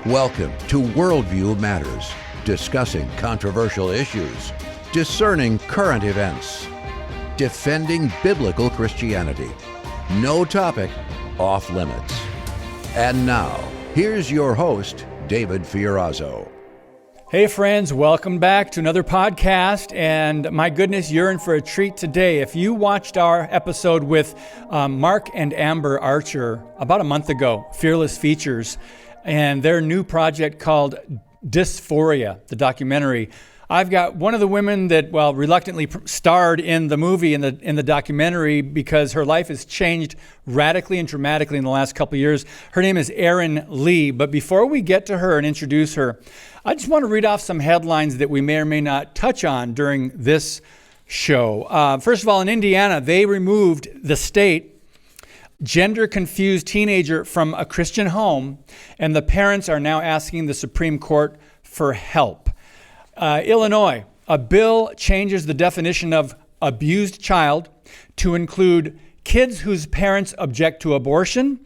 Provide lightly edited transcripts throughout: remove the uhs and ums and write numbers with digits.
Welcome to Worldview Matters, discussing controversial issues, discerning current events, defending biblical Christianity. No topic off limits. And now, here's your host, David Fiorazzo. Hey friends, welcome back to another podcast, and my goodness, you're in for a treat today. If you watched our episode with Mark and Amber Archer about a month ago, Fearless Features, and their new project called Dysphoria, the documentary, I've got one of the women that, reluctantly starred in the movie, in the documentary, because her life has changed radically and dramatically in the last couple of years. Her name is Erin Lee. But before we get to her and introduce her, I just want to read off some headlines that we may or may not touch on during this show. First of all, in Indiana, they removed the state gender-confused teenager from a Christian home, and the parents are now asking the Supreme Court for help. Illinois, a bill changes the definition of abused child to include kids whose parents object to abortion,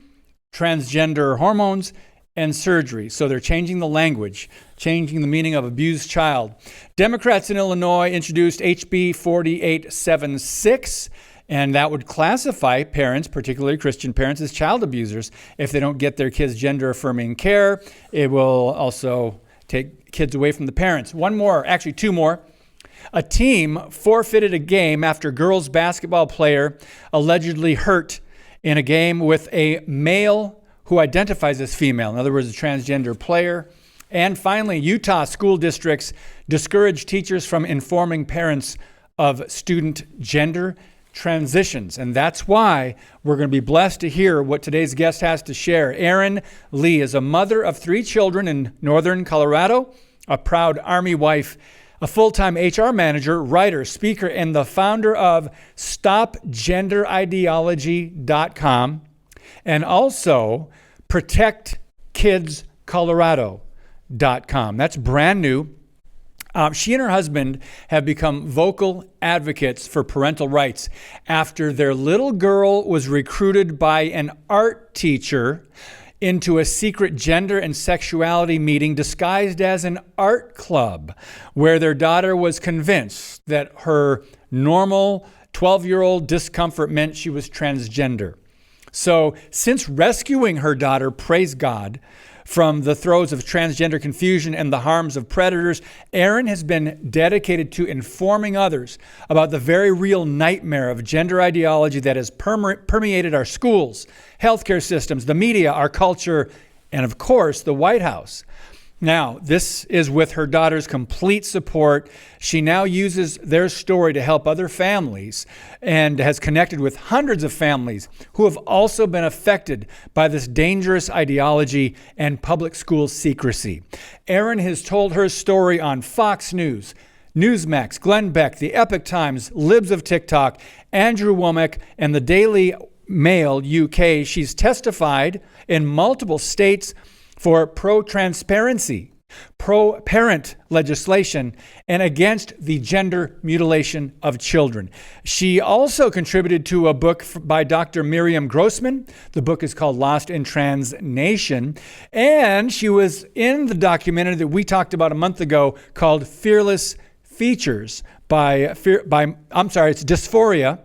transgender hormones, and surgery. So they're changing the language, changing the meaning of abused child. Democrats in Illinois introduced HB 4876, and that would classify parents, particularly Christian parents, as child abusers if they don't get their kids gender-affirming care. It will also take kids away from the parents. Two more. A team forfeited a game after girls basketball player allegedly hurt in a game with a male who identifies as female. In other words, a transgender player. And finally, Utah school districts discourage teachers from informing parents of student gender transitions. And that's why we're going to be blessed to hear what today's guest has to share. Erin Lee is a mother of 3 children in northern Colorado, a proud Army wife, a full-time HR manager, writer, speaker, and the founder of StopGenderIdeology.com, and also ProtectKidsColorado.com. That's brand new. She and her husband have become vocal advocates for parental rights after their little girl was recruited by an art teacher into a secret gender and sexuality meeting disguised as an art club, where their daughter was convinced that her normal 12-year-old discomfort meant she was transgender. So since rescuing her daughter, praise God, from the throes of transgender confusion and the harms of predators, Erin has been dedicated to informing others about the very real nightmare of gender ideology that has permeated our schools, healthcare systems, the media, our culture, and of course, the White House. Now, this is with her daughter's complete support. She now uses their story to help other families and has connected with hundreds of families who have also been affected by this dangerous ideology and public school secrecy. Erin has told her story on Fox News, Newsmax, Glenn Beck, The Epoch Times, Libs of TikTok, Andrew Womack, and the Daily Mail UK. She's testified in multiple states for pro-transparency, pro-parent legislation, and against the gender mutilation of children. She also contributed to a book by Dr. Miriam Grossman. The book is called Lost in Trans Nation. And she was in the documentary that we talked about a month ago called Fearless Features it's Dysphoria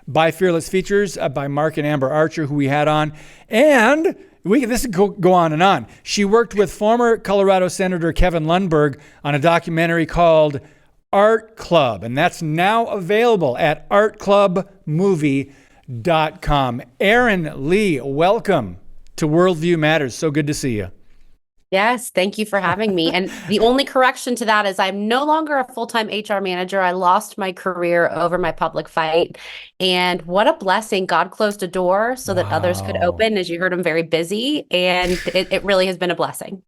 by Fearless Features by Mark and Amber Archer, who we had on. And this could go on and on. She worked with former Colorado Senator Kevin Lundberg on a documentary called Art Club, and that's now available at artclubmovie.com. Erin Lee, welcome to Worldview Matters. So good to see you. Yes, thank you for having me. And the only correction to that is I'm no longer a full-time HR manager. I lost my career over my public fight. And what a blessing. God closed a door so that others could open. As you heard, I'm very busy, and it really has been a blessing.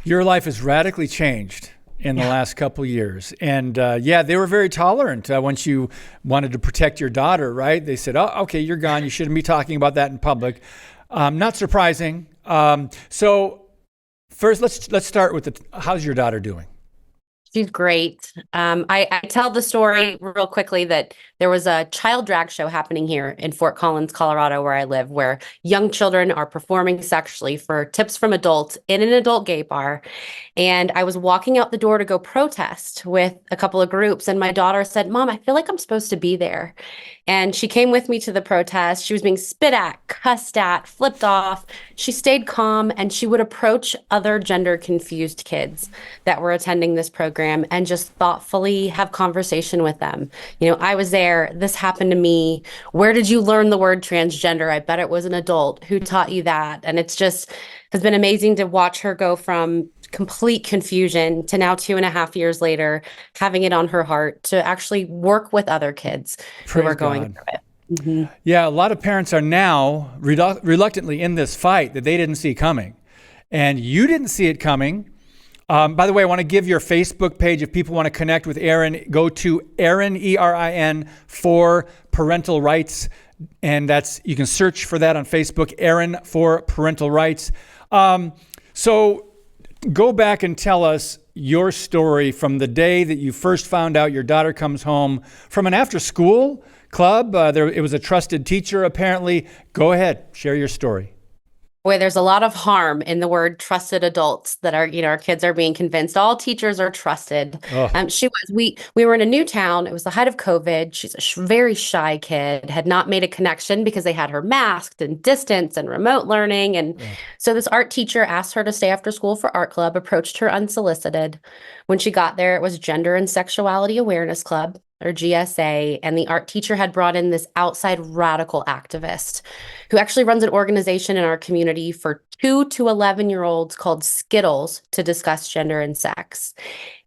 Your life has radically changed in the last couple of years. And they were very tolerant once you wanted to protect your daughter, right? They said, oh, okay, you're gone. You shouldn't be talking about that in public. Not surprising. So first, let's start with how's your daughter doing? She's great. I tell the story real quickly that There was a child drag show happening here in Fort Collins, Colorado, where I live, where young children are performing sexually for tips from adults in an adult gay bar. And I was walking out the door to go protest with a couple of groups. And my daughter said, Mom, I feel like I'm supposed to be there. And she came with me to the protest. She was being spit at, cussed at, flipped off. She stayed calm, and she would approach other gender confused kids that were attending this program and just thoughtfully have conversation with them. I was there. This happened to me. Where did you learn the word transgender? I bet it was an adult. Who taught you that? And it's just has been amazing to watch her go from complete confusion to now 2.5 years later, having it on her heart to actually work with other kids who are going through it. Mm-hmm. Yeah, a lot of parents are now reluctantly in this fight that they didn't see coming. And you didn't see it coming. By the way, I want to give your Facebook page. If people want to connect with Erin, go to Erin, Erin, for parental rights. And you can search for that on Facebook, Erin for parental rights. So go back and tell us your story from the day that you first found out your daughter comes home from an after-school club. It was a trusted teacher, apparently. Go ahead, share your story. Boy, there's a lot of harm in the word trusted adults that our kids are being convinced all teachers are trusted. We were in a new town. It was the height of COVID. She's a very shy kid, had not made a connection because they had her masked and distance and remote learning. And so this art teacher asked her to stay after school for art club, approached her unsolicited. When she got there, it was Gender and Sexuality Awareness Club, or GSA, and the art teacher had brought in this outside radical activist who actually runs an organization in our community for 2 to 11-year-olds called Skittles to discuss gender and sex.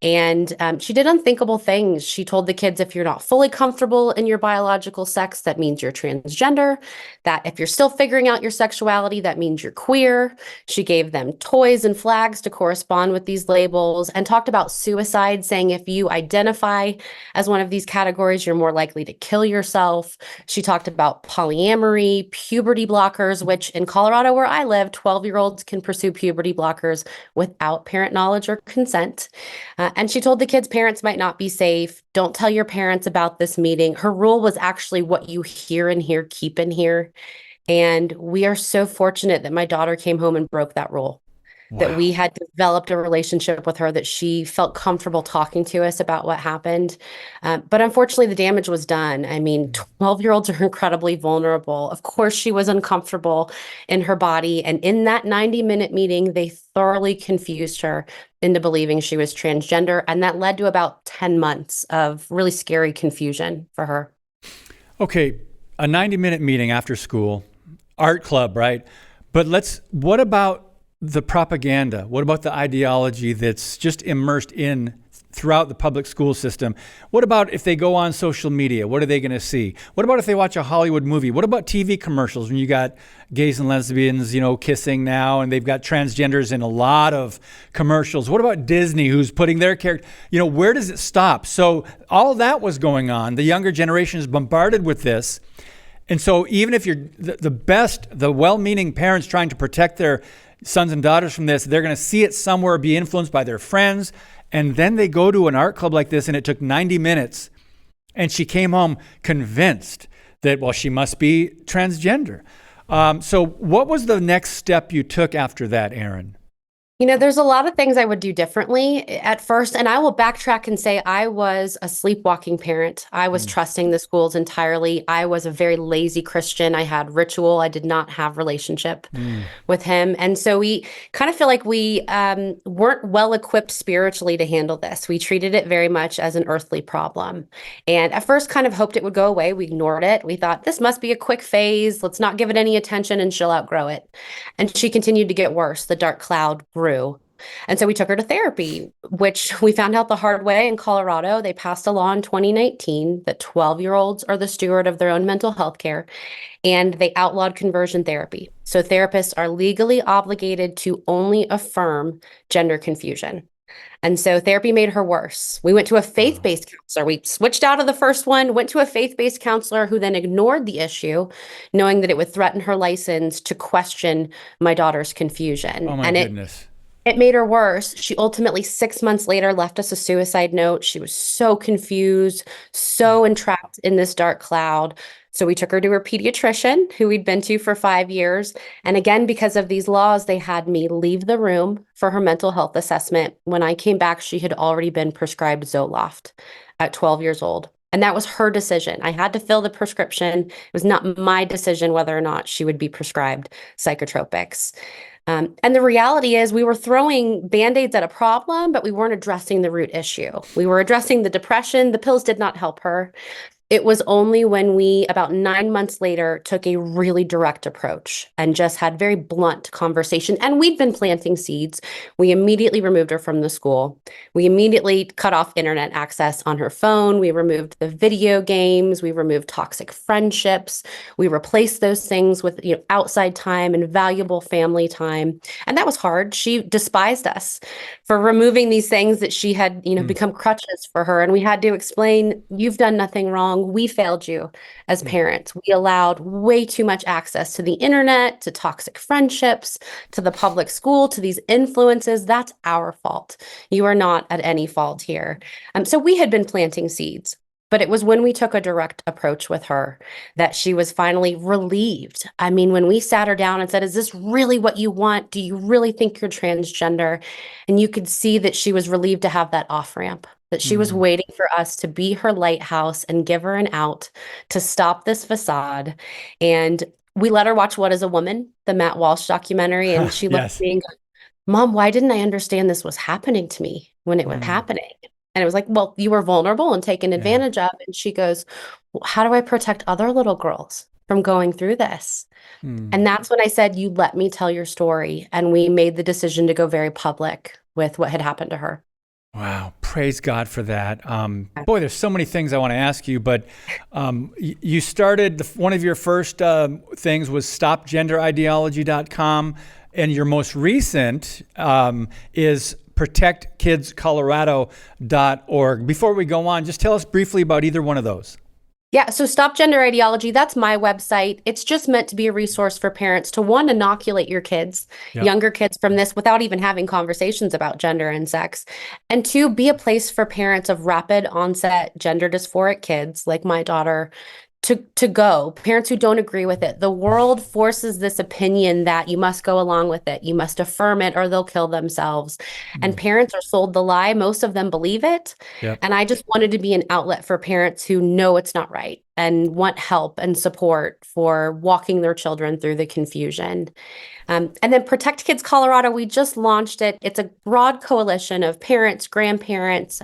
And she did unthinkable things. She told the kids, if you're not fully comfortable in your biological sex, that means you're transgender. That if you're still figuring out your sexuality, that means you're queer. She gave them toys and flags to correspond with these labels and talked about suicide, saying if you identify as one of these categories, you're more likely to kill yourself. She talked about polyamory, puberty blockers, which in Colorado where I live, 12-year-olds can pursue puberty blockers without parent knowledge or consent. And she told the kids parents might not be safe. Don't tell your parents about this meeting. Her rule was actually what you hear in here, keep in here. And we are so fortunate that my daughter came home and broke that rule. Wow. That we had developed a relationship with her, that she felt comfortable talking to us about what happened. But unfortunately, the damage was done. I mean, 12-year-olds are incredibly vulnerable. Of course, she was uncomfortable in her body. And in that 90-minute meeting, they thoroughly confused her into believing she was transgender. And that led to about 10 months of really scary confusion for her. Okay, a 90-minute meeting after school, art club, right? But what about the propaganda? What about the ideology that's just immersed in throughout the public school system? What about if they go on social media? What are they going to see? What about if they watch a Hollywood movie? What about TV commercials when you got gays and lesbians, kissing now, and they've got transgenders in a lot of commercials? What about Disney, who's putting their character? Where does it stop? So all that was going on. The younger generation is bombarded with this. And so even if you're the well-meaning parents trying to protect their sons and daughters from this, they're going to see it somewhere, be influenced by their friends. And then they go to an art club like this, and it took 90 minutes. And she came home convinced that, she must be transgender. So what was the next step you took after that, Erin? There's a lot of things I would do differently at first, and I will backtrack and say I was a sleepwalking parent. I was trusting the schools entirely. I was a very lazy Christian. I had ritual. I did not have relationship with him. And so we kind of feel like we weren't well equipped spiritually to handle this. We treated it very much as an earthly problem. And at first kind of hoped it would go away. We ignored it. We thought this must be a quick phase. Let's not give it any attention and she'll outgrow it. And she continued to get worse. The dark cloud grew. And so we took her to therapy, which we found out the hard way in Colorado. They passed a law in 2019 that 12-year-olds are the steward of their own mental health care, and they outlawed conversion therapy. So therapists are legally obligated to only affirm gender confusion. And so therapy made her worse. We went to a faith-based counselor. We switched out of the first one, went to a faith-based counselor who then ignored the issue, knowing that it would threaten her license to question my daughter's confusion. Oh my goodness. It made her worse. She ultimately, 6 months later, left us a suicide note. She was so confused, so entrapped in this dark cloud. So we took her to her pediatrician, who we'd been to for 5 years. And again, because of these laws, they had me leave the room for her mental health assessment. When I came back, she had already been prescribed Zoloft at 12 years old. And that was her decision. I had to fill the prescription. It was not my decision whether or not she would be prescribed psychotropics. And the reality is we were throwing Band-Aids at a problem, but we weren't addressing the root issue. We were addressing the depression. The pills did not help her. It was only when we, about 9 months later, took a really direct approach and just had very blunt conversation. And we'd been planting seeds. We immediately removed her from the school. We immediately cut off internet access on her phone. We removed the video games. We removed toxic friendships. We replaced those things with, outside time and valuable family time. And that was hard. She despised us for removing these things that she had, become crutches for her. And we had to explain, you've done nothing wrong. We failed you as parents. We allowed way too much access to the internet, to toxic friendships, to the public school, to these influences. That's our fault. You are not at any fault here. So we had been planting seeds. But it was when we took a direct approach with her that she was finally relieved. I mean, when we sat her down and said, is this really what you want? Do you really think you're transgender? And you could see that she was relieved to have that off ramp, that she was waiting for us to be her lighthouse and give her an out to stop this facade. And we let her watch What is a Woman, the Matt Walsh documentary. And she looked at me and goes, Mom, why didn't I understand this was happening to me when it was happening? And it was like, well, you were vulnerable and taken advantage of. And she goes, well, how do I protect other little girls from going through this? And that's when I said, you let me tell your story. And we made the decision to go very public with what had happened to her. Wow. Praise God for that. Boy, there's so many things I want to ask you, but you started, one of your first things was stopgenderideology.com. And your most recent is protectkidscolorado.org. Before we go on, just tell us briefly about either one of those. Yeah, so Stop Gender Ideology, that's my website. It's just meant to be a resource for parents to, one, inoculate your kids, younger kids, from this without even having conversations about gender and sex. And two, be a place for parents of rapid onset gender dysphoric kids like my daughter to go, parents who don't agree with it. The world forces this opinion that you must go along with it. You must affirm it or they'll kill themselves. And parents are sold the lie. Most of them believe it. And I just wanted to be an outlet for parents who know it's not right and want help and support for walking their children through the confusion. And then Protect Kids Colorado, we just launched it. It's a broad coalition of parents, grandparents,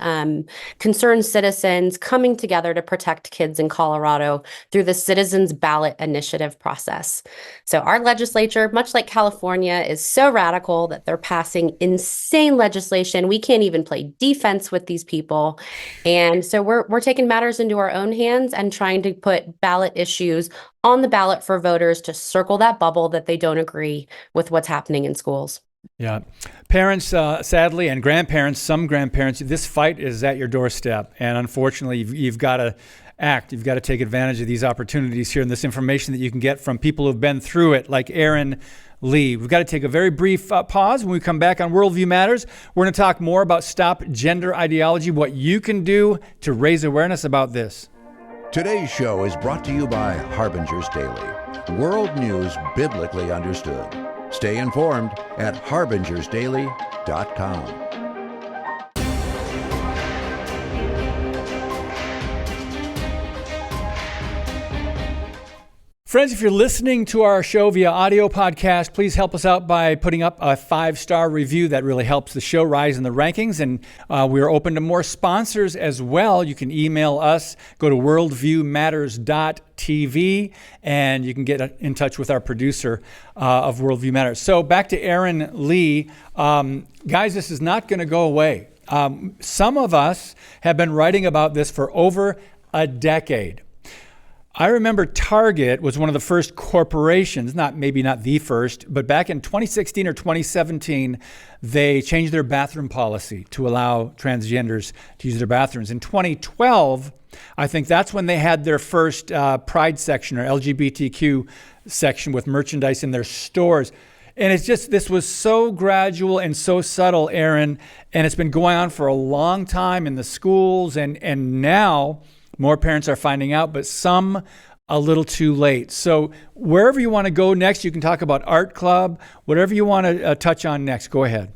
concerned citizens coming together to protect kids in Colorado through the Citizens Ballot Initiative process. So our legislature, much like California, is so radical that they're passing insane legislation. We can't even play defense with these people. And so we're taking matters into our own hands and trying to put ballot issues on the ballot for voters to circle that bubble that they don't agree with what's happening in schools. Yeah. Parents, sadly, and grandparents, some grandparents, this fight is at your doorstep. And unfortunately, you've got to act. You've got to take advantage of these opportunities here and this information that you can get from people who've been through it, like Erin Lee. We've got to take a very brief pause. When we come back on Worldview Matters, we're going to talk more about Stop Gender Ideology, what you can do to raise awareness about this. Today's show is brought to you by Harbinger's Daily, world news biblically understood. Stay informed at harbingersdaily.com. Friends, if you're listening to our show via audio podcast, please help us out by putting up a 5-star review. That really helps the show rise in the rankings. And we're open to more sponsors as well. You can email us, go to worldviewmatters.tv, and you can get in touch with our producer of Worldview Matters. So back to Erin Lee. Guys, this is not going to go away. Some of us have been writing about this for over a decade. I remember Target was one of the first corporations, maybe not the first, but back in 2016 or 2017, they changed their bathroom policy to allow transgenders to use their bathrooms. In 2012, I think that's when they had their first Pride section or LGBTQ section with merchandise in their stores. And it's just, this was so gradual and so subtle, Erin, and it's been going on for a long time in the schools, and now more parents are finding out, but some a little too late. So wherever you want to go next, you can talk about art club, whatever you want to touch on next, go ahead.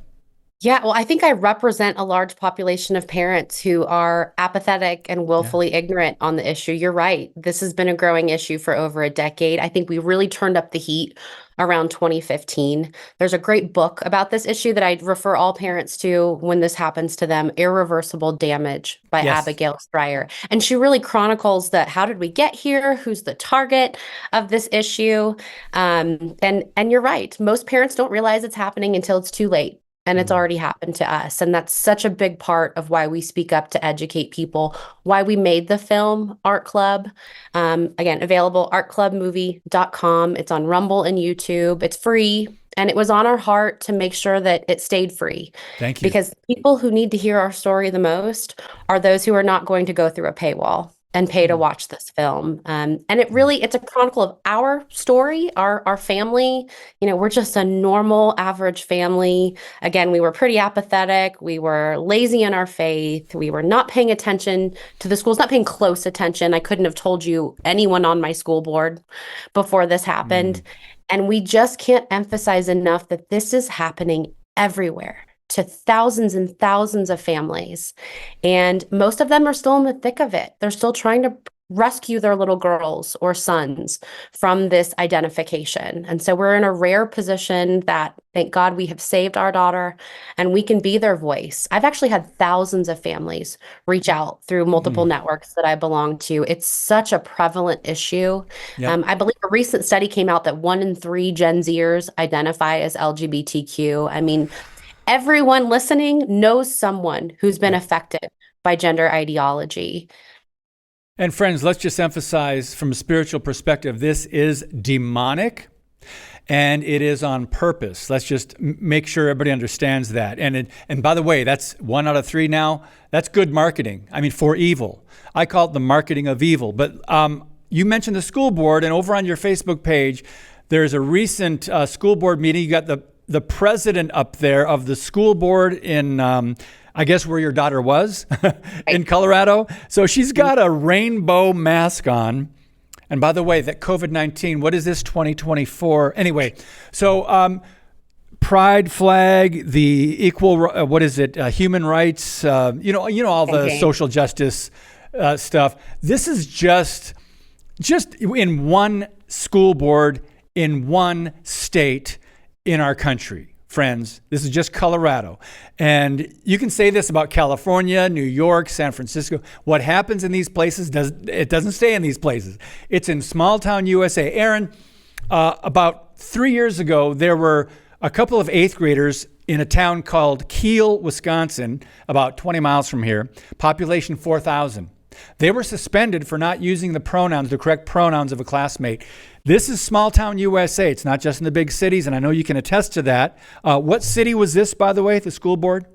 Yeah, well, I think I represent a large population of parents who are apathetic and willfully ignorant on the issue. You're right. This has been a growing issue for over a decade. I think we really turned up the heat around 2015. There's a great book about this issue that I refer all parents to when this happens to them, Irreversible Damage by Abigail Stryer. And she really chronicles that, how did we get here? Who's the target of this issue? And you're right. Most parents don't realize it's happening until it's too late. And it's already happened to us. And that's such a big part of why we speak up to educate people, why we made the film Art Club. Again, available artclubmovie.com. It's on Rumble and YouTube. It's free. And it was on our heart to make sure that it stayed free. Thank you. Because people who need to hear our story the most are those who are not going to go through a paywall and pay to watch this film. And it's a chronicle of our story, our family. You know, we're just a normal, average family. Again, we were pretty apathetic. We were lazy in our faith. We were not paying attention to the schools, not paying close attention. I couldn't have told you anyone on my school board before this happened. And we just can't emphasize enough that this is happening everywhere, to thousands and thousands of families. And most of them are still in the thick of it. They're still trying to rescue their little girls or sons from this identification. And so we're in a rare position that, thank God, we have saved our daughter and we can be their voice. I've actually had thousands of families reach out through multiple networks that I belong to. It's such a prevalent issue. Yep. I believe a recent study came out that 1 in 3 Gen Zers identify as LGBTQ. I mean, everyone listening knows someone who's been affected by gender ideology. And friends, let's just emphasize from a spiritual perspective, this is demonic and it is on purpose. Let's just make sure everybody understands that. And by the way, that's 1 out of 3 now. That's good marketing. I mean, for evil. I call it the marketing of evil. But you mentioned the school board, and over on your Facebook page, there's a recent school board meeting. You got the president up there of the school board in, I guess where your daughter was, in Colorado. So she's got a rainbow mask on. And by the way, that COVID-19, what is this, 2024? Anyway, so pride flag, the equal, human rights, you know all the social justice stuff. This is just in one school board in one state in our country, friends. This is just Colorado. And you can say this about California, New York, San Francisco. What happens in these places, doesn't stay in these places. It's in small town USA. Erin, about 3 years ago, there were a couple of 8th graders in a town called Kiel, Wisconsin, about 20 miles from here, population 4,000. They were suspended for not using the correct pronouns of a classmate. This is small town USA. It's not just in the big cities, and I know you can attest to that. What city was this, by the way, the school board?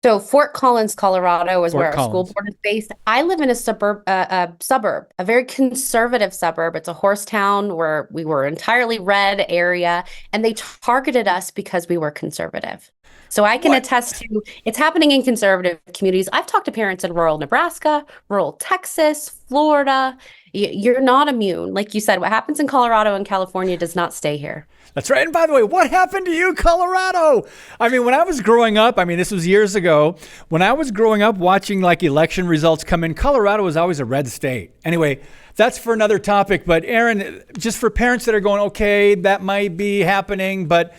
So Fort Collins, Colorado is where our school board is based. I live in a suburb, a very conservative suburb. It's a horse town where we were entirely red area, and they targeted us because we were conservative. So I can attest to it's happening in conservative communities. I've talked to parents in rural Nebraska, rural Texas, Florida. You're not immune. Like you said, what happens in Colorado and California does not stay here. That's right. And by the way, what happened to you, Colorado? I mean, when I was growing up, this was years ago, when I was growing up watching like election results come in, Colorado was always a red state. Anyway, that's for another topic. But Erin, just for parents that are going, okay, that might be happening, but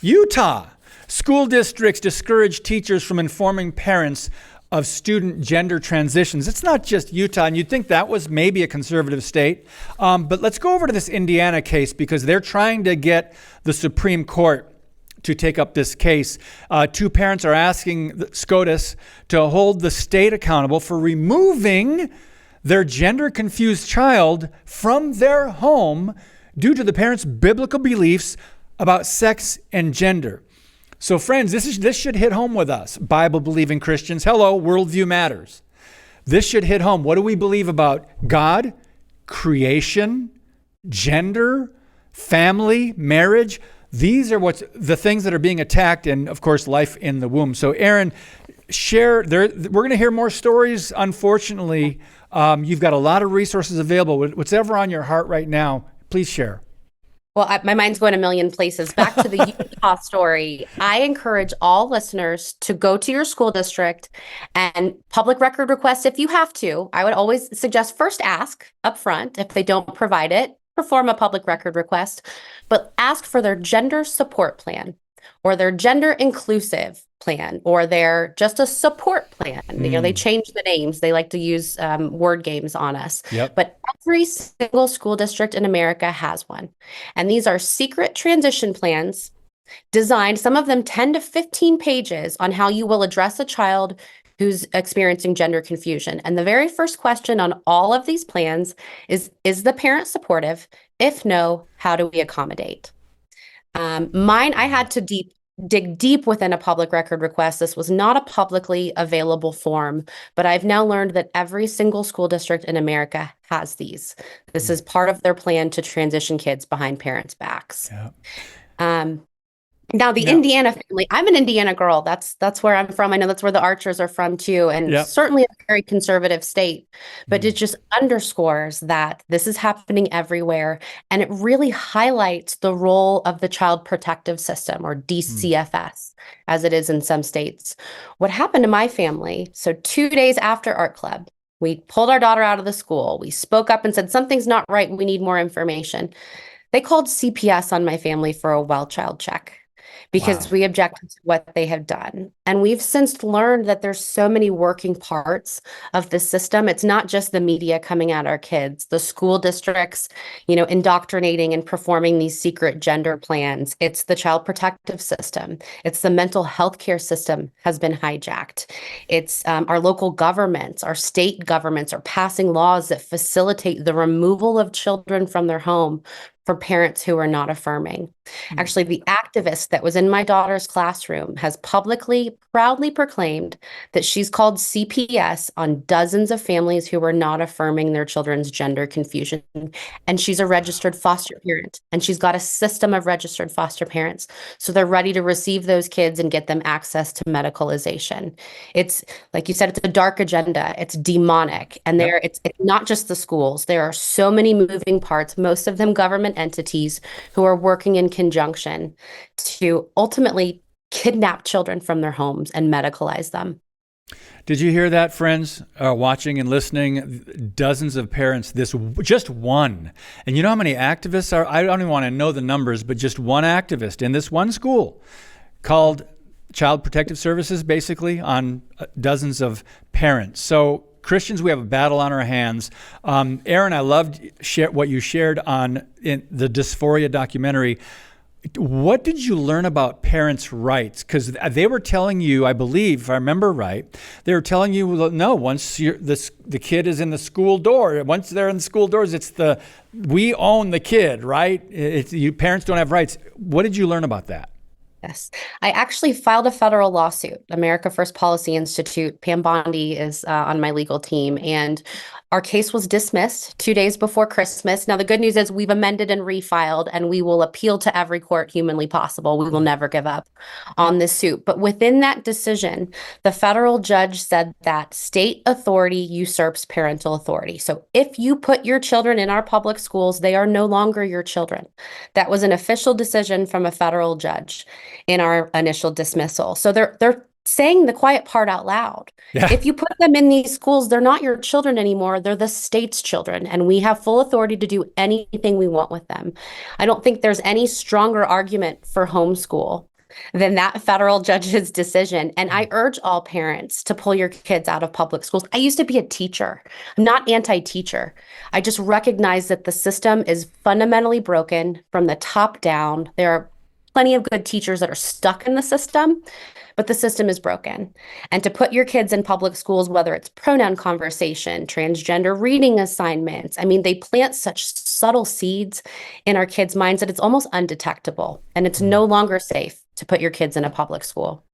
Utah. School districts discourage teachers from informing parents of student gender transitions. It's not just Utah, and you'd think that was maybe a conservative state. But let's go over to this Indiana case because they're trying to get the Supreme Court to take up this case. 2 parents are asking SCOTUS to hold the state accountable for removing their gender-confused child from their home due to the parents' biblical beliefs about sex and gender. So friends, this should hit home with us, Bible-believing Christians. Hello, worldview matters. This should hit home. What do we believe about God, creation, gender, family, marriage? these are what's the things that are being attacked, and of course, life in the womb. So, Erin, share there. We're going to hear more stories. Unfortunately, you've got a lot of resources available. Whatever on your heart right now, please share. Well, my mind's going a million places. Back to the Utah story. I encourage all listeners to go to your school district and public record request if you have to. I would always suggest first ask up front. If they don't provide it, perform a public record request, but ask for their gender support plan or their gender inclusive plan or their just a support plan. You know, they change the names. They like to use word games on us. Yep. But every single school district in America has one. And these are secret transition plans designed, some of them 10 to 15 pages on how you will address a child who's experiencing gender confusion. And the very first question on all of these plans is the parent supportive? If no, how do we accommodate? Mine, I had to dig deep within a public record request. This was not a publicly available form, but I've now learned that every single school district in America has these. This is part of their plan to transition kids behind parents' backs. Yeah. Now the Indiana family, I'm an Indiana girl. That's where I'm from. I know that's where the Archers are from too. And certainly a very conservative state, but it just underscores that this is happening everywhere. And it really highlights the role of the Child Protective System, or DCFS, as it is in some states. What happened to my family? So 2 days after Art Club, we pulled our daughter out of the school. We spoke up and said, something's not right. We need more information. They called CPS on my family for a well child check, because we objected to what they have done. And we've since learned that there's so many working parts of the system. It's not just the media coming at our kids, the school districts, you know, indoctrinating and performing these secret gender plans. It's the child protective system. It's the mental health care system has been hijacked. It's our local governments, our state governments are passing laws that facilitate the removal of children from their home for parents who are not affirming. Actually, the activist that was in my daughter's classroom has publicly, proudly proclaimed that she's called CPS on dozens of families who were not affirming their children's gender confusion. And she's a registered foster parent, and she's got a system of registered foster parents. So they're ready to receive those kids and get them access to medicalization. It's, like you said, it's a dark agenda. It's demonic. And it's not just the schools. There are so many moving parts, most of them government entities, who are working in conjunction to ultimately kidnap children from their homes and medicalize them. Did you hear that, friends, watching and listening? Dozens of parents, this just one. And you know how many activists are? I don't even want to know the numbers, but just one activist in this one school called Child Protective Services, basically, on dozens of parents. So Christians, we have a battle on our hands. Erin, I loved what you shared in the Dysphoria documentary. What did you learn about parents' rights? Because they were telling you, I believe, if I remember right, they were telling you, no, once the kid is in the school door, once they're in the school doors, we own the kid, right? Parents don't have rights. What did you learn about that? Yes. I actually filed a federal lawsuit. America First Policy Institute, Pam Bondi is on my legal team, and our case was dismissed 2 days before Christmas. Now, the good news is we've amended and refiled, and we will appeal to every court humanly possible. We will never give up on this suit. But within that decision, the federal judge said that state authority usurps parental authority. So if you put your children in our public schools, they are no longer your children. That was an official decision from a federal judge in our initial dismissal. So they're saying the quiet part out loud. Yeah. If you put them in these schools, they're not your children anymore. They're the state's children, and we have full authority to do anything we want with them. I don't think there's any stronger argument for homeschool than that federal judge's decision. And I urge all parents to pull your kids out of public schools. I used to be a teacher. I'm not anti-teacher. I just recognize that the system is fundamentally broken from the top down. There are plenty of good teachers that are stuck in the system, but the system is broken. And to put your kids in public schools, whether it's pronoun conversation, transgender reading assignments, I mean, they plant such subtle seeds in our kids' minds that it's almost undetectable. And it's no longer safe to put your kids in a public school.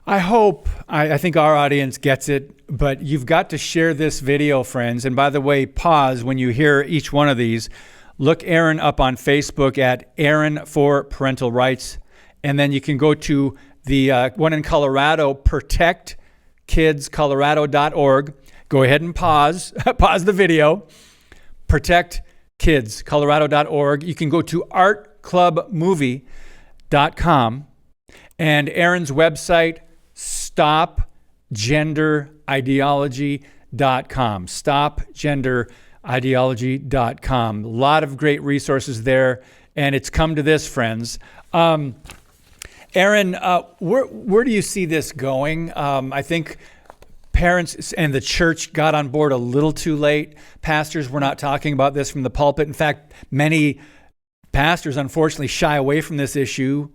I think our audience gets it, but you've got to share this video, friends. And by the way, pause when you hear each one of these. look Erin up on Facebook at Erin for Parental Rights. And then you can go to the one in Colorado, protectkidscolorado.org. Go ahead and pause the video. Protectkidscolorado.org. You can go to artclubmovie.com. And Erin's website, stopgenderideology.com. Stopgenderideology.com. A lot of great resources there. And it's come to this, friends. Erin, where do you see this going? I think parents and the church got on board a little too late. Pastors were not talking about this from the pulpit. In fact, many pastors unfortunately shy away from this issue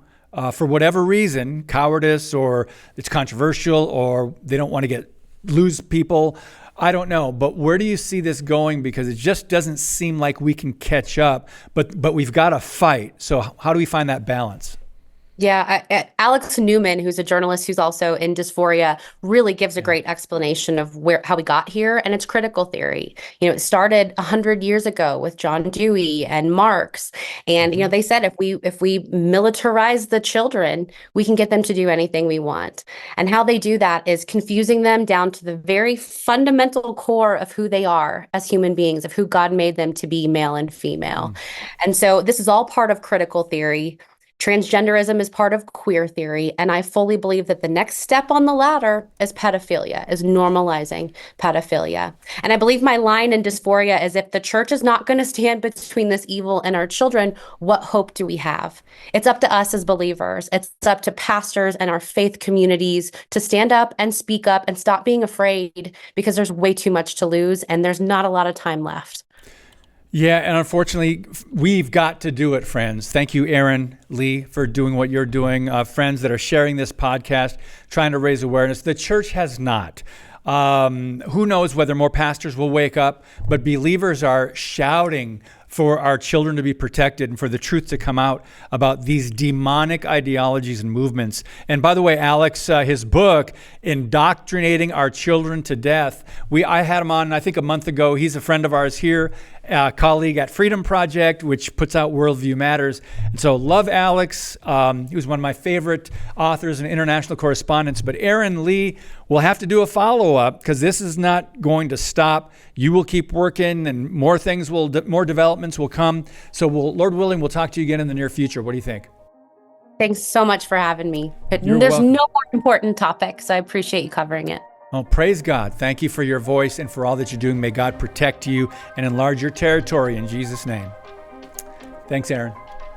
for whatever reason, cowardice, or it's controversial, or they don't want to lose people. I don't know, but where do you see this going? Because it just doesn't seem like we can catch up, but we've got to fight. So how do we find that balance? Yeah, Alex Newman, who's a journalist who's also in dysphoria, really gives a great explanation of how we got here, and it's critical theory. It started 100 years ago with John Dewey and Marx, and they said if we militarize the children, we can get them to do anything we want. And how they do that is confusing them down to the very fundamental core of who they are as human beings, of who God made them to be, male and female. And so this is all part of critical theory. Transgenderism is part of queer theory, and I fully believe that the next step on the ladder is pedophilia, is normalizing pedophilia. And I believe my line in dysphoria is, if the church is not going to stand between this evil and our children, what hope do we have? It's up to us as believers. It's up to pastors and our faith communities to stand up and speak up and stop being afraid, because there's way too much to lose and there's not a lot of time left. Yeah, and unfortunately, we've got to do it, friends. Thank you, Erin Lee, for doing what you're doing. Friends that are sharing this podcast, trying to raise awareness. The church has not. Who knows whether more pastors will wake up, but believers are shouting for our children to be protected and for the truth to come out about these demonic ideologies and movements. And by the way, Alex, his book, Indoctrinating Our Children to Death, I had him on, I think, a month ago. He's a friend of ours here, a colleague at FreedomProject, which puts out Worldview Matters. And so love Alex. He was one of my favorite authors and international correspondents. But Erin Lee will have to do a follow-up, because this is not going to stop. You will keep working, and more developments will come. So Lord willing, we'll talk to you again in the near future. What do you think? Thanks so much for having me. You're There's welcome. no more important topic, so I appreciate you covering it. Oh, praise God. Thank you for your voice and for all that you're doing. May God protect you and enlarge your territory in Jesus' name. Thanks, Erin.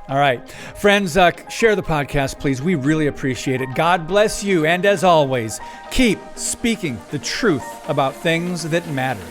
All right. Friends, share the podcast, please. We really appreciate it. God bless you. And as always, keep speaking the truth about things that matter.